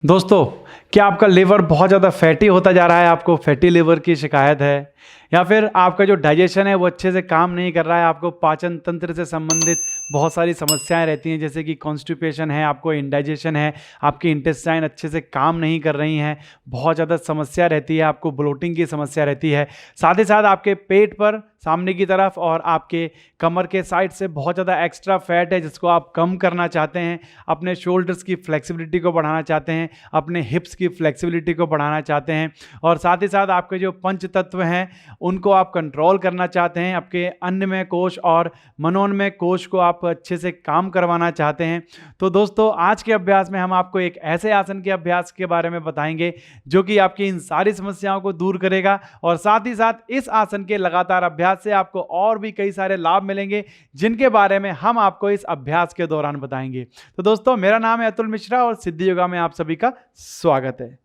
दोस्तों, क्या आपका लिवर बहुत ज़्यादा फैटी होता जा रहा है, आपको फैटी लिवर की शिकायत है? या फिर आपका जो डाइजेशन है वो अच्छे से काम नहीं कर रहा है, आपको पाचन तंत्र से संबंधित बहुत सारी समस्याएं रहती हैं, जैसे कि कॉन्स्टिपेशन है, आपको इंडाइजेशन है, आपकी इंटेस्टाइन अच्छे से काम नहीं कर रही हैं, बहुत ज़्यादा समस्या रहती है, आपको ब्लोटिंग की समस्या रहती है। साथ ही साथ आपके पेट पर सामने की तरफ और आपके कमर के साइड से बहुत ज़्यादा एक्स्ट्रा फैट है जिसको आप कम करना चाहते हैं, अपने शोल्डर्स की फ्लेक्सिबिलिटी को बढ़ाना चाहते हैं, अपने हिप्स की फ्लेक्सिबिलिटी को बढ़ाना चाहते हैं, और साथ ही साथ आपके जो पंच तत्व हैं उनको आप कंट्रोल करना चाहते हैं, आपके अन्नमय कोश और मनोन्मय कोश को आप अच्छे से काम करवाना चाहते हैं। तो दोस्तों, आज के अभ्यास में हम आपको एक ऐसे आसन के अभ्यास के बारे में बताएंगे जो कि आपकी इन सारी समस्याओं को दूर करेगा, और साथ ही साथ इस आसन के लगातार अभ्यास से आपको और भी कई सारे लाभ मिलेंगे जिनके बारे में हम आपको इस अभ्यास के दौरान बताएंगे। तो दोस्तों, मेरा नाम है अतुल मिश्रा और सिद्धि योगा में आप सभी का स्वागत है।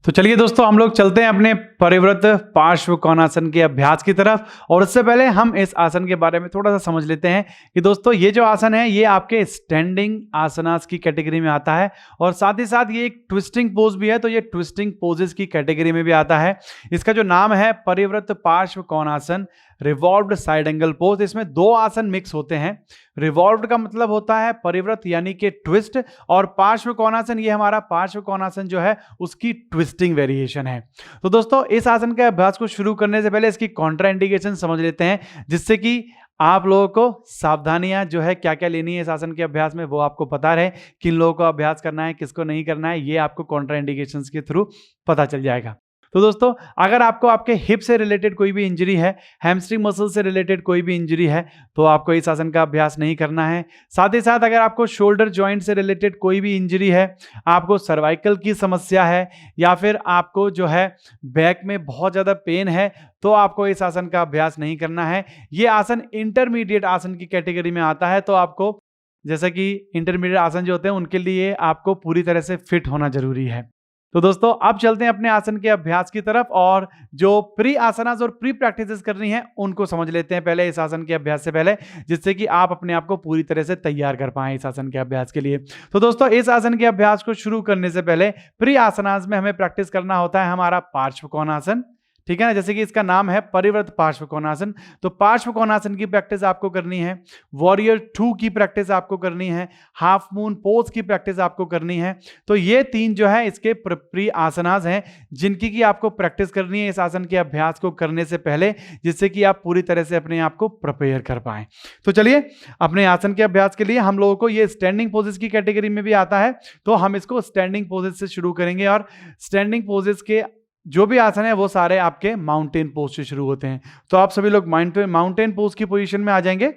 तो चलिए दोस्तों, हम लोग चलते हैं अपने परिवृत पार्श्व कोणासन के अभ्यास की तरफ, और उससे पहले हम इस आसन के बारे में थोड़ा सा समझ लेते हैं कि दोस्तों ये जो आसन है ये आपके स्टैंडिंग आसनास की कैटेगरी में आता है, और साथ ही साथ ये एक ट्विस्टिंग पोज भी है, तो ये ट्विस्टिंग पोजेस की कैटेगरी में भी आता है। इसका जो नाम है परिवृत पार्श्व कोणासन, रिवॉल्व्ड साइड एंगल पोज, इसमें दो आसन मिक्स होते हैं। रिवॉल्व्ड का मतलब होता है परिवृत यानी कि ट्विस्ट, और पार्श्व कोणासन ये हमारा पार्श्व कोणासन जो है उसकी ट्विस्टिंग वेरिएशन है। तो दोस्तों, इस आसन के अभ्यास को शुरू करने से पहले इसकी कॉन्ट्राइंडिकेशन समझ लेते हैं, जिससे कि आप लोगों को सावधानियां जो है क्या क्या लेनी है इस आसन के अभ्यास में वो आपको पता रहे, किन लोगों को अभ्यास करना है, किसको नहीं करना है, ये आपको कॉन्ट्राइंडिकेशंस के थ्रू पता चल जाएगा। तो दोस्तों, अगर आपको आपके हिप से रिलेटेड कोई भी इंजरी है, हैमस्ट्रिंग मसल से रिलेटेड कोई भी इंजरी है, तो आपको इस आसन का अभ्यास नहीं करना है। साथ ही साथ अगर आपको शोल्डर जॉइंट से रिलेटेड कोई भी इंजरी है, आपको सर्वाइकल की समस्या है, या फिर आपको जो है बैक में बहुत ज़्यादा पेन है, तो आपको इस आसन का अभ्यास नहीं करना है। ये आसन इंटरमीडिएट आसन की कैटेगरी में आता है, तो आपको जैसा कि इंटरमीडिएट आसन जो होते हैं उनके लिए आपको पूरी तरह से फिट होना जरूरी है। तो दोस्तों, अब चलते हैं अपने आसन के अभ्यास की तरफ, और जो प्री आसनास और प्री प्रैक्टिसेस करनी है उनको समझ लेते हैं पहले इस आसन के अभ्यास से पहले, जिससे कि आप अपने आप को पूरी तरह से तैयार कर पाएं इस आसन के अभ्यास के लिए। तो दोस्तों, इस आसन के अभ्यास को शुरू करने से पहले प्री आसनास में हमें प्रैक्टिस करना होता है हमारा पार्श्व कोणासन, ठीक है ना, जैसे कि इसका नाम है परिवृत पार्श्व कोणासन। तो पार्श्व कोणासन की प्रैक्टिस आपको करनी है, वॉरियर 2 की प्रैक्टिस आपको करनी है, हाफ मून पोज की प्रैक्टिस आपको करनी है। तो ये तीन जो है इसके प्री आसनास हैं जिनकी की आपको प्रैक्टिस करनी है इस आसन के अभ्यास को करने से पहले, जिससे कि आप पूरी तरह से अपने आप को प्रिपेयर कर पाएं। तो चलिए, अपने आसन के अभ्यास के लिए हम लोगों को ये स्टैंडिंग पोजेस की कैटेगरी में भी आता है, तो हम इसको स्टैंडिंग पोजेस से शुरू करेंगे, और स्टैंडिंग पोजेस के जो भी आसन है वो सारे आपके माउंटेन पोज से शुरू होते हैं। तो आप सभी लोग माउंटेन पोज की पोजीशन में आ जाएंगे।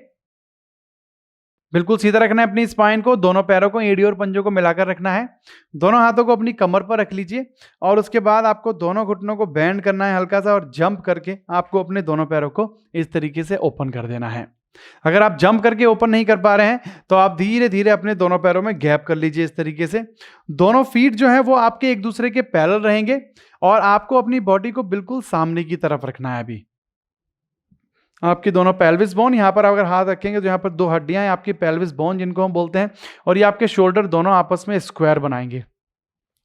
बिल्कुल सीधा रखना है अपनी स्पाइन को, दोनों पैरों को, एड़ी और पंजों को मिलाकर रखना है। दोनों हाथों को अपनी कमर पर रख लीजिए, और उसके बाद आपको दोनों घुटनों को बेंड करना है हल्का सा, और जंप करके आपको अपने दोनों पैरों को इस तरीके से ओपन कर देना है। अगर आप जंप करके ओपन नहीं कर पा रहे हैं तो आप धीरे धीरे अपने दोनों पैरों में गैप कर लीजिए इस तरीके से। दोनों फीट जो है वो आपके एक दूसरे के पैरेलल रहेंगे, और आपको अपनी बॉडी को बिल्कुल सामने की तरफ रखना है। अभी आपकी दोनों पेल्विस बोन, यहां पर अगर हाथ रखेंगे तो यहां पर दो हड्डियां हैं आपकी पेल्विस बोन जिनको हम बोलते हैं, और ये आपके शोल्डर दोनों आपस में स्क्वायर बनाएंगे।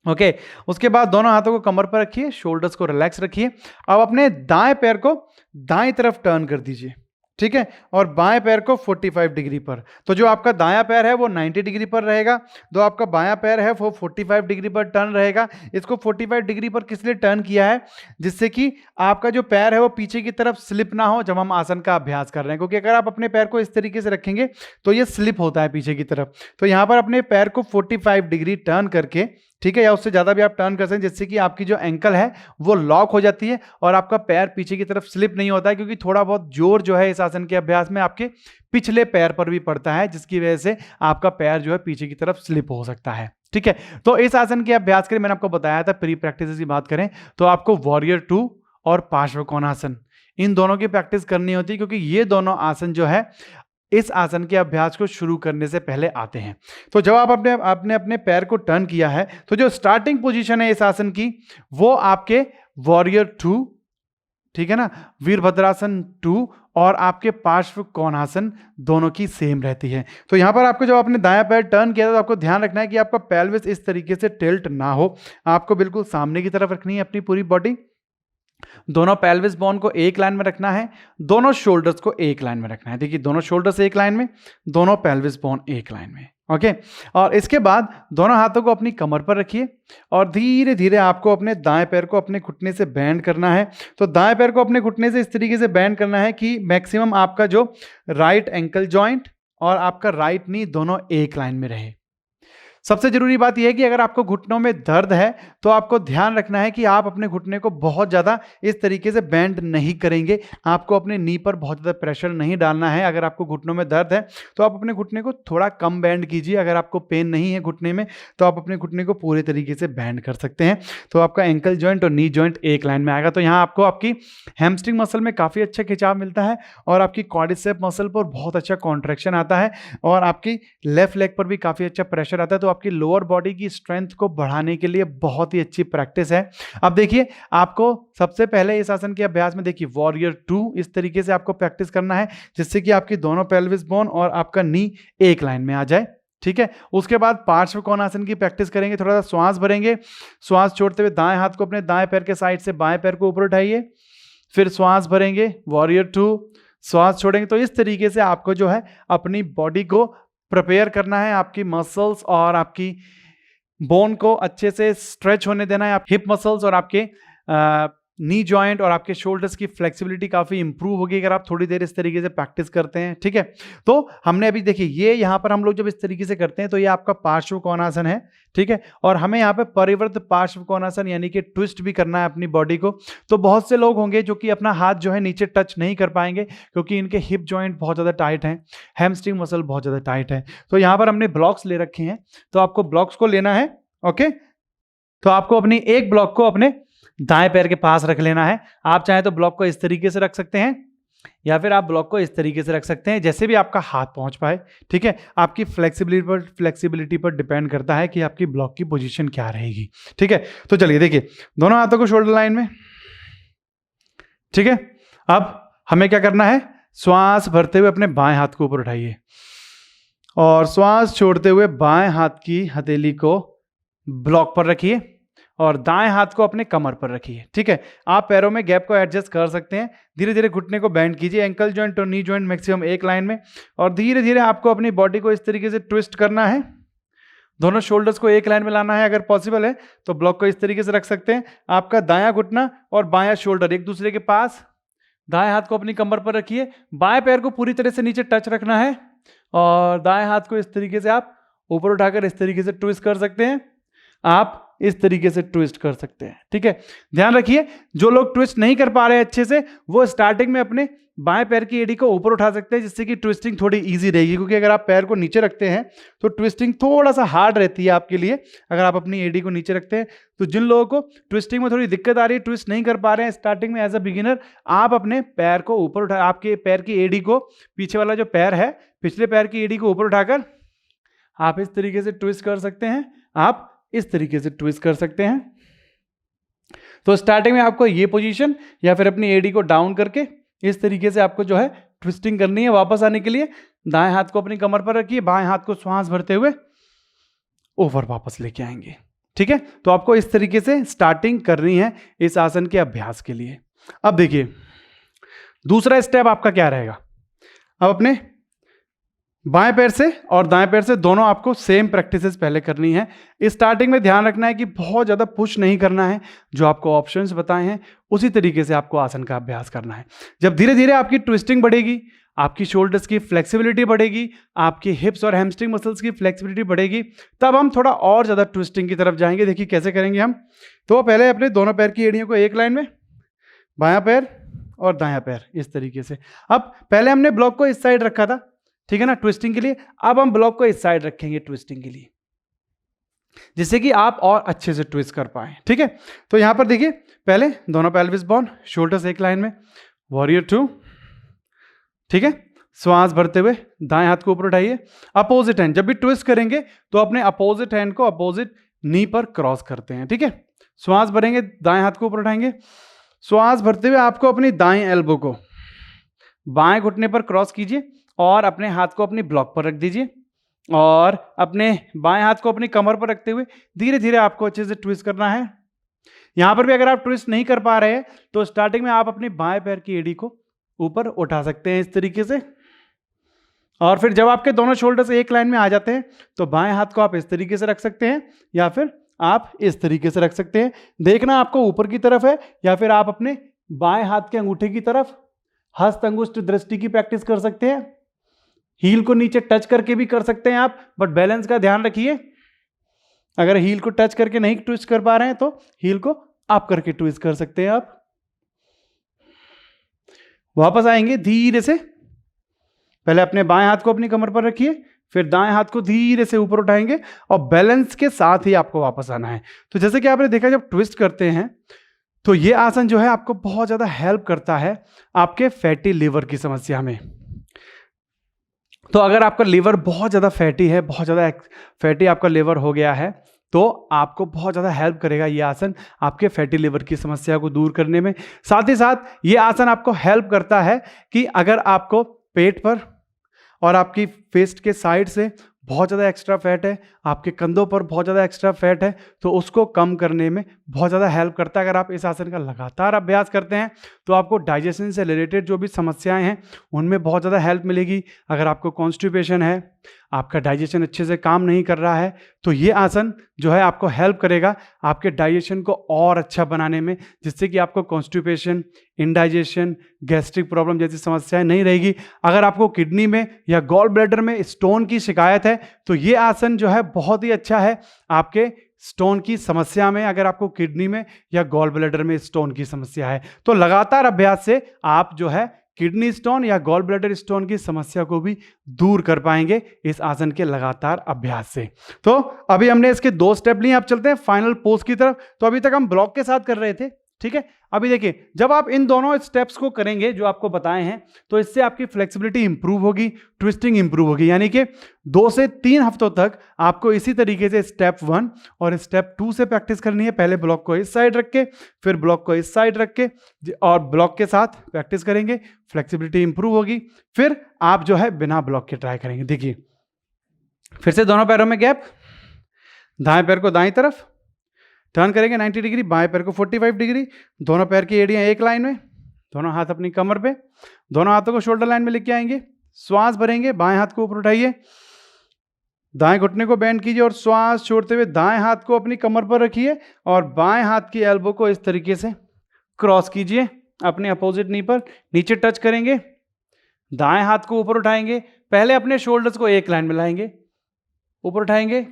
ओके, उसके बाद दोनों हाथों को कमर पर रखिए, शोल्डर्स को रिलैक्स रखिए। अब अपने दाएं पैर को दाएं तरफ टर्न कर दीजिए, ठीक है, और बाएं पैर को 45 डिग्री पर। तो जो आपका दायां पैर है वो 90 डिग्री पर रहेगा, जो आपका बायां पैर है वो 45 डिग्री पर टर्न रहेगा। इसको 45 डिग्री पर किस लिए टर्न किया है, जिससे कि आपका जो पैर है वो पीछे की तरफ स्लिप ना हो जब हम आसन का अभ्यास कर रहे हैं, क्योंकि अगर आप अपने पैर को इस तरीके से रखेंगे तो ये स्लिप होता है पीछे की तरफ। तो यहां पर अपने पैर को 45 डिग्री टर्न करके, ठीक है, या उससे ज्यादा भी आप टर्न कर सकते हैं, जिससे कि आपकी जो एंकल है वो लॉक हो जाती है और आपका पैर पीछे की तरफ स्लिप नहीं होता है, क्योंकि थोड़ा बहुत जोर जो है इस आसन के अभ्यास में आपके पिछले पैर पर भी पड़ता है, जिसकी वजह से आपका पैर जो है पीछे की तरफ स्लिप हो सकता है। ठीक है, तो इस आसन के अभ्यास के लिए मैंने आपको बताया था, प्री प्रैक्टिस की बात करें तो आपको वॉरियर 2 और पार्श्व कोणासन इन दोनों की प्रैक्टिस करनी होती है, क्योंकि ये दोनों आसन जो है इस आसन के अभ्यास को शुरू करने से पहले आते हैं। तो जब आप आपने अपने पैर को टर्न किया है तो जो स्टार्टिंग पोजीशन है इस आसन की वो आपके वॉरियर 2, ठीक है ना, वीरभद्रासन 2 और आपके पार्श्व कोणासन दोनों की सेम रहती है। तो यहां पर आपको जब आपने दायां पैर टर्न किया तो आपको ध्यान रखना है कि आपका पेल्विस इस तरीके से टिल्ट ना हो, आपको बिल्कुल सामने की तरफ रखनी है अपनी पूरी बॉडी। दोनों पेल्विस बोन को एक लाइन में रखना है, दोनों शोल्डर्स को एक लाइन में रखना है। देखिए दोनों शोल्डर्स एक लाइन में, दोनों पेल्विस बोन एक लाइन में। ओके, और इसके बाद दोनों हाथों को अपनी कमर पर रखिए और धीरे धीरे आपको अपने दाएं पैर को अपने घुटने से बैंड करना है। तो दाएं पैर को अपने घुटने से इस तरीके से बैंड करना है कि मैक्सिमम आपका जो राइट एंकल जॉइंट और आपका राइट नी दोनों एक लाइन में रहे। सबसे जरूरी बात यह है कि अगर आपको घुटनों में दर्द है तो आपको ध्यान रखना है कि आप अपने घुटने को बहुत ज़्यादा इस तरीके से बेंड नहीं करेंगे, आपको अपने नी पर बहुत ज़्यादा प्रेशर नहीं डालना है। अगर आपको घुटनों में दर्द है तो आप अपने घुटने को थोड़ा कम बेंड कीजिए। अगर आपको पेन नहीं है घुटने में तो आप अपने घुटने को पूरे तरीके से बेंड कर सकते हैं। तो आपका एंकल जॉइंट और नी जॉइंट एक लाइन में आएगा। तो यहाँ आपको आपकी हैमस्ट्रिंग मसल में काफ़ी अच्छा खिंचाव मिलता है और आपकी क्वाड्रिसेप मसल पर बहुत अच्छा कॉन्ट्रैक्शन आता है और आपकी लेफ्ट लेग पर भी काफ़ी अच्छा प्रेशर आता है। तो आपकी लोअर बॉडी की स्ट्रेंथ को बढ़ाने के लिए बहुत ही अच्छी प्रैक्टिस है। अब देखिए आपको सबसे पहले इस आसन के अभ्यास में देखिए वॉरियर 2 इस तरीके से आपको प्रैक्टिस करना है जिससे कि आपकी दोनों पेल्विस बोन और आपका नी एक लाइन में आ जाए। ठीक है, उसके बाद पार्श्व कोणासन की प्रैक्टिस करेंगे। थोड़ा सा श्वास भरेंगे, श्वास छोड़ते हुए दाएं हाथ को अपने दाएं पैर के साइड से बाएं पैर को ऊपर उठाइए, फिर श्वास भरेंगे वॉरियर 2, श्वास छोड़ेंगे। तो इस तरीके से आपको जो है अपनी बॉडी को प्रिपेयर करना है, आपकी मसल्स और आपकी बोन को अच्छे से स्ट्रेच होने देना है। आप हिप मसल्स और आपके नी जॉइंट और आपके शोल्डर्स की फ्लेक्सिबिलिटी काफ़ी इंप्रूव होगी अगर आप थोड़ी देर इस तरीके से प्रैक्टिस करते हैं। ठीक है, तो हमने अभी देखिए ये यहाँ पर हम लोग जब इस तरीके से करते हैं तो ये आपका पार्श्व कोणासन है। ठीक है, और हमें यहाँ पे परिवृत्त पार्श्व कोणासन यानी कि ट्विस्ट भी करना है अपनी बॉडी को। तो बहुत से लोग होंगे जो कि अपना हाथ जो है नीचे टच नहीं कर पाएंगे क्योंकि इनके हिप जॉइंट बहुत ज़्यादा टाइट हैं, हैमस्ट्रिंग मसल बहुत ज़्यादा टाइट है। तो यहाँ पर हमने ब्लॉक्स ले रखे हैं, तो आपको ब्लॉक्स को लेना है। ओके, तो आपको अपनी एक ब्लॉक को अपने दाएं पैर के पास रख लेना है। आप चाहें तो ब्लॉक को इस तरीके से रख सकते हैं या फिर आप ब्लॉक को इस तरीके से रख सकते हैं, जैसे भी आपका हाथ पहुंच पाए। ठीक है, आपकी फ्लेक्सिबिलिटी पर डिपेंड करता है कि आपकी ब्लॉक की पोजीशन क्या रहेगी। ठीक है, तो चलिए देखिए दोनों हाथों को शोल्डर लाइन में। ठीक है, अब हमें क्या करना है, श्वास भरते हुए अपने बाएं हाथ को ऊपर उठाइए और श्वास छोड़ते हुए बाएं हाथ की हथेली को ब्लॉक पर रखिए और दाएं हाथ को अपने कमर पर रखिए। ठीक है, आप पैरों में गैप को एडजस्ट कर सकते हैं। धीरे धीरे घुटने को बेंड कीजिए, एंकल जॉइंट और नी जॉइंट मैक्सिमम एक लाइन में, और धीरे धीरे आपको अपनी बॉडी को इस तरीके से ट्विस्ट करना है। दोनों शोल्डर्स को एक लाइन में लाना है। अगर पॉसिबल है तो ब्लॉक को इस तरीके से रख सकते हैं। आपका दायां घुटना और बायां शोल्डर एक दूसरे के पास, दाएं हाथ को अपनी कमर पर रखिए, बाएं पैर को पूरी तरह से नीचे टच रखना है और दाएं हाथ को इस तरीके से आप ऊपर उठाकर इस तरीके से ट्विस्ट कर सकते हैं। आप इस तरीके से ट्विस्ट कर सकते हैं। ठीक है, ध्यान रखिए जो लोग ट्विस्ट नहीं कर पा रहे हैं अच्छे से वो स्टार्टिंग में अपने बाएं पैर की एड़ी को ऊपर उठा सकते हैं जिससे कि ट्विस्टिंग थोड़ी इजी रहेगी, क्योंकि अगर आप पैर को नीचे रखते हैं तो ट्विस्टिंग थोड़ा सा हार्ड रहती है आपके लिए अगर आप अपनी एड़ी को नीचे रखते हैं। तो जिन लोगों को ट्विस्टिंग में थोड़ी दिक्कत आ रही है, ट्विस्ट नहीं कर पा रहे हैं स्टार्टिंग में एज अ बिगिनर, आप अपने पैर को ऊपर उठा, आपके पैर की एड़ी को, पीछे वाला जो पैर है पिछले पैर की एड़ी को ऊपर उठाकर आप इस तरीके से ट्विस्ट कर सकते हैं, आप इस तरीके से ट्विस्ट कर सकते हैं। तो स्टार्टिंग में आपको ये पोजीशन या फिर अपनी एडी को डाउन करके इस तरीके से आपको जो है ट्विस्टिंग करनी है। वापस आने के लिए दाएं हाथ को अपनी कमर पर रखिए, बाएं हाथ को श्वास भरते हुए ओवर वापस लेके आएंगे। ठीक है, तो आपको इस तरीके से स्टार्टिंग करनी है इस आसन के अभ्यास के लिए। अब देखिए दूसरा स्टेप आपका क्या रहेगा। अब अपने बाएं पैर से और दाएं पैर से दोनों आपको सेम प्रैक्टिसेस पहले करनी है। स्टार्टिंग में ध्यान रखना है कि बहुत ज़्यादा पुश नहीं करना है, जो आपको ऑप्शंस बताए हैं उसी तरीके से आपको आसन का अभ्यास करना है। जब धीरे धीरे आपकी ट्विस्टिंग बढ़ेगी, आपकी शोल्डर्स की फ्लेक्सिबिलिटी बढ़ेगी, आपकी हिप्स और हैमस्ट्रिंग मसल्स की फ्लेक्सिबिलिटी बढ़ेगी, तब हम थोड़ा और ज़्यादा ट्विस्टिंग की तरफ जाएंगे। देखिए कैसे करेंगे हम। तो पहले अपने दोनों पैर की एड़ियों को एक लाइन में, बायां पैर और दायां पैर इस तरीके से। अब पहले हमने ब्लॉक को इस साइड रखा था, ठीक है ना, ट्विस्टिंग के लिए। अब हम ब्लॉक को इस साइड रखेंगे ट्विस्टिंग के लिए, जिससे कि आप और अच्छे से ट्विस्ट कर पाए। ठीक है, तो यहां पर देखिए पहले दोनों पेल्विस बोन, शोल्डर्स एक लाइन में, वॉरियर 2। ठीक है, श्वास भरते हुए दाएं हाथ को ऊपर उठाइए। अपोजिट हैंड, जब भी ट्विस्ट करेंगे तो अपने अपोजिट हैंड को अपोजिट नी पर क्रॉस करते हैं। ठीक है, श्वास भरेंगे, दाएं हाथ को ऊपर उठाएंगे, श्वास भरते हुए आपको अपनी दाएं एल्बो को बाएं घुटने पर क्रॉस कीजिए और अपने हाथ को अपनी ब्लॉक पर रख दीजिए और अपने बाएं हाथ को अपनी कमर पर रखते हुए धीरे धीरे आपको अच्छे से ट्विस्ट करना है। यहां पर भी अगर आप ट्विस्ट नहीं कर पा रहे हैं तो स्टार्टिंग में आप अपने बाएं पैर की एड़ी को ऊपर उठा सकते हैं इस तरीके से, और फिर जब आपके दोनों शोल्डर्स एक लाइन में आ जाते हैं तो बाएं हाथ को आप इस तरीके से रख सकते हैं या फिर आप इस तरीके से रख सकते हैं। देखना आपको ऊपर की तरफ है या फिर आप अपने बाएं हाथ के अंगूठे की तरफ हस्त अंगुष्ठ दृष्टि की प्रैक्टिस कर सकते हैं। हील को नीचे टच करके भी कर सकते हैं आप, बट बैलेंस का ध्यान रखिए। अगर हील को टच करके नहीं ट्विस्ट कर पा रहे हैं तो हील को अप करके ट्विस्ट कर सकते हैं आप। वापस आएंगे धीरे से, पहले अपने बाएं हाथ को अपनी कमर पर रखिए, फिर दाएं हाथ को धीरे से ऊपर उठाएंगे और बैलेंस के साथ ही आपको वापस आना है। तो जैसे कि आपने देखा जब ट्विस्ट करते हैं तो ये आसन जो है आपको बहुत ज्यादा हेल्प करता है आपके फैटी लिवर की समस्या में। तो अगर आपका लिवर बहुत ज्यादा फैटी है, बहुत ज्यादा फैटी आपका लिवर हो गया है, तो आपको बहुत ज़्यादा हेल्प करेगा ये आसन आपके फैटी लिवर की समस्या को दूर करने में। साथ ही साथ ये आसन आपको हेल्प करता है कि अगर आपको पेट पर और आपकी फेस्ट के साइड से बहुत ज़्यादा एक्स्ट्रा फैट है, आपके कंधों पर बहुत ज़्यादा एक्स्ट्रा फैट है, तो उसको कम करने में बहुत ज़्यादा हेल्प करता है। अगर आप इस आसन का लगातार अभ्यास करते हैं तो आपको डाइजेशन से रिलेटेड जो भी समस्याएं हैं उनमें बहुत ज़्यादा हेल्प मिलेगी। अगर आपको कॉन्स्टिपेशन है, आपका डाइजेशन अच्छे से काम नहीं कर रहा है, तो ये आसन जो है आपको हेल्प करेगा आपके डाइजेशन को और अच्छा बनाने में, जिससे कि आपको कॉन्स्टिपेशन, इंडाइजेशन, गैस्ट्रिक प्रॉब्लम जैसी समस्याएं नहीं रहेगी। अगर आपको किडनी में या गॉल ब्लैडर में स्टोन की शिकायत है तो ये आसन जो है बहुत ही अच्छा है आपके स्टोन की समस्या में। अगर आपको किडनी में या गॉल ब्लैडर में स्टोन की समस्या है तो लगातार अभ्यास से आप जो है किडनी स्टोन या गॉल ब्लैडर स्टोन की समस्या को भी दूर कर पाएंगे इस आसन के लगातार अभ्यास से। तो अभी हमने इसके 2 स्टेप लिए, आप चलते हैं फाइनल पोज की तरफ। तो अभी तक हम ब्लॉक के साथ कर रहे थे, ठीक है। अभी देखिए जब आप इन दोनों स्टेप्स को करेंगे जो आपको बताए हैं तो इससे आपकी फ्लेक्सिबिलिटी इंप्रूव होगी, ट्विस्टिंग इंप्रूव होगी। यानी कि 2 से 3 हफ्तों तक आपको इसी तरीके से स्टेप 1 और स्टेप 2 से प्रैक्टिस करनी है। पहले ब्लॉक को इस साइड रख के, फिर ब्लॉक को इस साइड रख के और ब्लॉक के साथ प्रैक्टिस करेंगे, फ्लेक्सिबिलिटी इंप्रूव होगी। फिर आप जो है बिना ब्लॉक के ट्राई करेंगे। देखिए फिर से दोनों पैरों में गैप, दाएं पैर को दाएं तरफ टर्न करेंगे 90 डिग्री, बाएं पैर को 45 डिग्री, दोनों पैर की एड़ियां एक लाइन में, दोनों हाथ अपनी कमर पे, दोनों हाथों को शोल्डर लाइन में लेके आएंगे, श्वास भरेंगे, बाएं हाथ को ऊपर उठाइए, दाएं घुटने को बेंड कीजिए और श्वास छोड़ते हुए दाएं हाथ को अपनी कमर पर रखिए और बाएं हाथ की एल्बो को इस तरीके से क्रॉस कीजिए अपने अपोजिट नी पर, नीचे टच करेंगे, दाएं हाथ को ऊपर उठाएंगे, पहले अपने शोल्डर्स को एक लाइन में लाएंगे, ऊपर उठाएंगे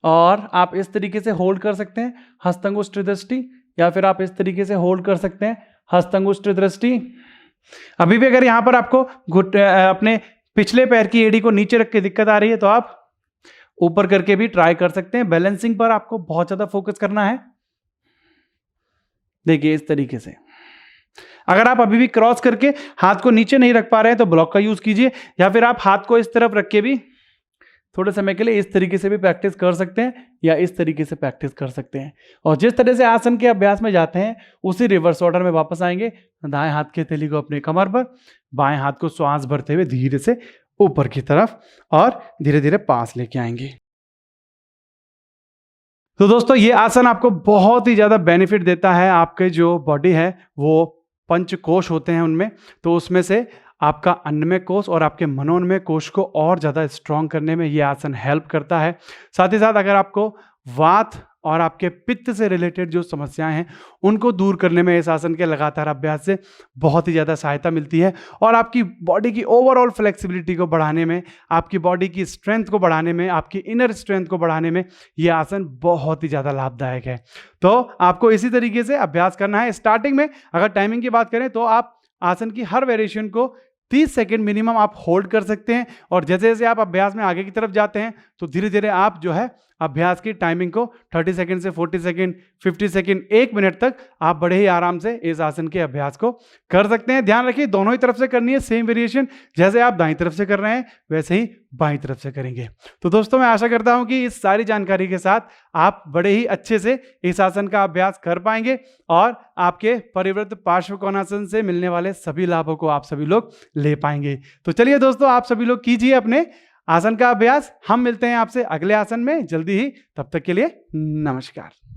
और आप इस तरीके से होल्ड कर सकते हैं हस्तंगुष्ठ दृष्टि, या फिर आप इस तरीके से होल्ड कर सकते हैं हस्तंगुष्ठ दृष्टि। अभी भी अगर यहां पर आपको अपने पिछले पैर की एड़ी को नीचे रख के दिक्कत आ रही है तो आप ऊपर करके भी ट्राई कर सकते हैं। बैलेंसिंग पर आपको बहुत ज्यादा फोकस करना है। देखिए इस तरीके से। अगर आप अभी भी क्रॉस करके हाथ को नीचे नहीं रख पा रहे हैं तो ब्लॉक का यूज कीजिए, या फिर आप हाथ को इस तरफ रख के भी थोड़े समय के लिए इस तरीके से भी प्रैक्टिस कर सकते हैं या इस तरीके से प्रैक्टिस कर सकते हैं। और जिस तरह से आसन के अभ्यास में जाते हैं उसी रिवर्स ऑर्डर में वापस आएंगे। दाएं हाथ के हथेली को अपने कमर पर, बाएं हाथ को श्वास भरते हुए धीरे से ऊपर की तरफ और धीरे धीरे पास लेके आएंगे। तो दोस्तों ये आसन आपको बहुत ही ज्यादा बेनिफिट देता है। आपके जो बॉडी है वो पंच कोश होते हैं उनमें, तो उसमें से आपका अन्नमय कोश और आपके मनोन्मय कोश को और ज़्यादा स्ट्रॉन्ग करने में ये आसन हेल्प करता है। साथ ही साथ अगर आपको वात और आपके पित्त से रिलेटेड जो समस्याएं हैं उनको दूर करने में इस आसन के लगातार अभ्यास से बहुत ही ज़्यादा सहायता मिलती है और आपकी बॉडी की ओवरऑल फ्लेक्सिबिलिटी को बढ़ाने में, आपकी बॉडी की स्ट्रेंथ को बढ़ाने में, आपकी इनर स्ट्रेंथ को बढ़ाने में ये आसन बहुत ही ज़्यादा लाभदायक है। तो आपको इसी तरीके से अभ्यास करना है। स्टार्टिंग में अगर टाइमिंग की बात करें तो आप आसन की हर वेरिएशन को 30 सेकेंड मिनिमम आप होल्ड कर सकते हैं और जैसे जैसे आप अभ्यास में आगे की तरफ जाते हैं तो धीरे धीरे आप जो है अभ्यास की टाइमिंग को 30 सेकंड से 40 सेकंड, 50 सेकंड, 1 मिनट तक आप बड़े ही आराम से इस आसन के अभ्यास को कर सकते हैं। ध्यान रखिए दोनों ही तरफ से करनी है सेम वेरिएशन, जैसे आप दाईं तरफ से कर रहे हैं वैसे ही बाईं तरफ से करेंगे। तो दोस्तों मैं आशा करता हूं कि इस सारी जानकारी के साथ आप बड़े ही अच्छे से इस आसन का अभ्यास कर पाएंगे और आपके परिवृत्त पार्श्व कोणासन से मिलने वाले सभी लाभों को आप सभी लोग ले पाएंगे। तो चलिए दोस्तों आप सभी लोग कीजिए अपने आसन का अभ्यास। हम मिलते हैं आपसे अगले आसन में जल्दी ही, तब तक के लिए नमस्कार।